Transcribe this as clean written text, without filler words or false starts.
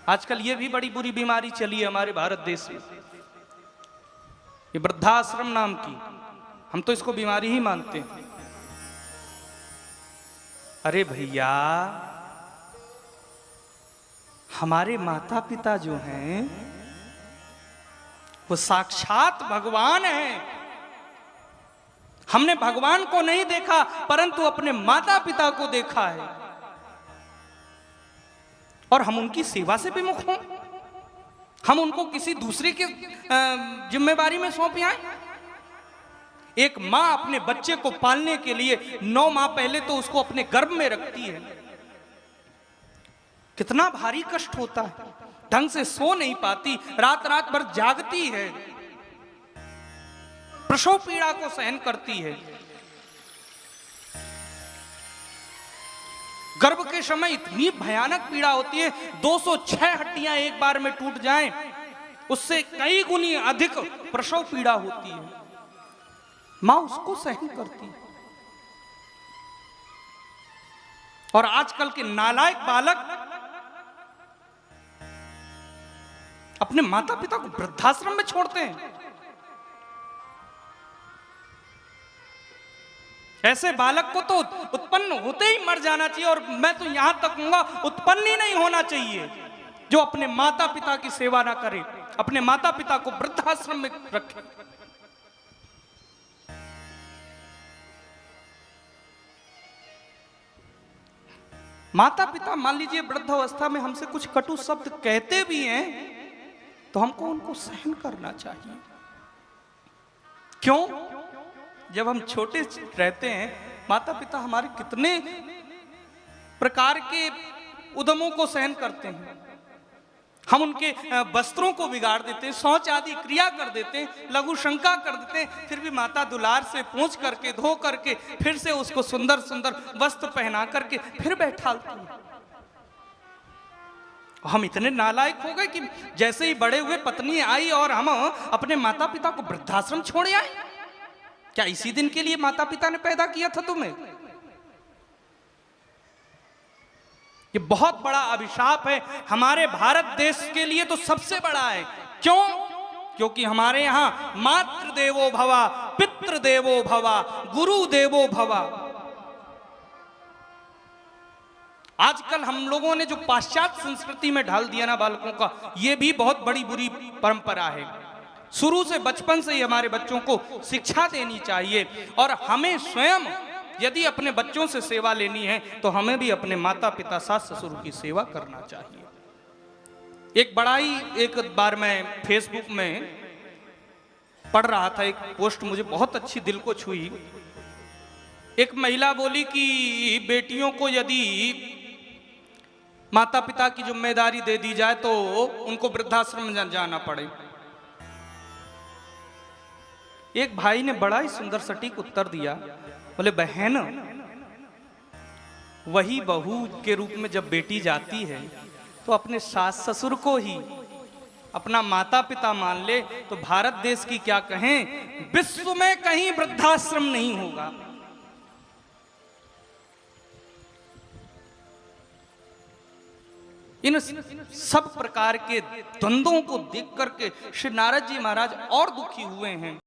आजकल ये भी बड़ी बुरी बीमारी चली है हमारे भारत देश में, ये वृद्धाश्रम नाम की। हम तो इसको बीमारी ही मानते हैं। अरे भैया, हमारे माता पिता जो हैं वो साक्षात भगवान हैं। हमने भगवान को नहीं देखा परंतु अपने माता पिता को देखा है, और हम उनकी सेवा से विमुख हों, हम उनको किसी दूसरे की जिम्मेदारी में सौंप आए। एक मां अपने बच्चे को पालने के लिए 9 माह पहले तो उसको अपने गर्भ में रखती है। कितना भारी कष्ट होता है, ढंग से सो नहीं पाती, रात रात भर जागती है, प्रसव पीड़ा को सहन करती है। गर्भ के समय इतनी भयानक पीड़ा होती है, 206 हड्डियां एक बार में टूट जाएं, उससे कई गुनी अधिक प्रसव पीड़ा होती है। मां उसको सहन करती है। और आजकल के नालायक बालक अपने माता पिता को वृद्धाश्रम में छोड़ते हैं। ऐसे बालक को तो उत्पन्न होते ही मर जाना चाहिए, और मैं तो यहां तक कहूंगा उत्पन्न ही नहीं होना चाहिए जो अपने माता पिता की सेवा ना करे, अपने माता पिता को वृद्धाश्रम में रखे। माता पिता मान लीजिए वृद्धावस्था में हमसे कुछ कटु शब्द कहते भी हैं तो हमको उनको सहन करना चाहिए। क्यों? जब हम छोटे रहते हैं, माता पिता हमारे कितने प्रकार के उद्यमों को सहन करते हैं। हम उनके वस्त्रों को बिगाड़ देते हैं, शौच आदि क्रिया कर देते हैं, लघु शंका कर देते हैं, फिर भी माता दुलार से पोंछ करके धो करके फिर से उसको सुंदर सुंदर वस्त्र पहना करके फिर बैठालती हैं। हम इतने नालायक हो गए कि जैसे ही बड़े हुए पत्नी आई और हम अपने माता पिता को वृद्धाश्रम छोड़ आए। क्या इसी दिन के लिए माता पिता ने पैदा किया था तुम्हें? ये बहुत बड़ा अभिशाप है हमारे भारत देश के लिए, तो सबसे बड़ा है। क्यों? क्योंकि हमारे यहां मातृ देवो भवा, पितृ देवो भवा, गुरु देवो भवा। आजकल हम लोगों ने जो पाश्चात्य संस्कृति में ढाल दिया ना बालकों का, यह भी बहुत बड़ी बुरी परंपरा है। शुरू से बचपन से ही हमारे बच्चों को शिक्षा देनी चाहिए, और हमें स्वयं यदि अपने बच्चों से सेवा लेनी है तो हमें भी अपने माता पिता सास ससुर की सेवा करना चाहिए। एक बार मैं फेसबुक में पढ़ रहा था, एक पोस्ट मुझे बहुत अच्छी दिल को छुई। एक महिला बोली कि बेटियों को यदि माता पिता की जिम्मेदारी दे दी जाए तो उनको वृद्धाश्रम में जाना पड़े। एक भाई ने बड़ा ही सुंदर सटीक उत्तर दिया, बोले बहन, वही बहू के रूप में जब बेटी जाती है तो अपने सास ससुर को ही अपना माता पिता मान ले तो भारत देश की क्या कहें, विश्व में कहीं वृद्धाश्रम नहीं होगा। इन सब प्रकार के द्वंद्वों को देख करके श्री नारद जी महाराज और दुखी हुए हैं।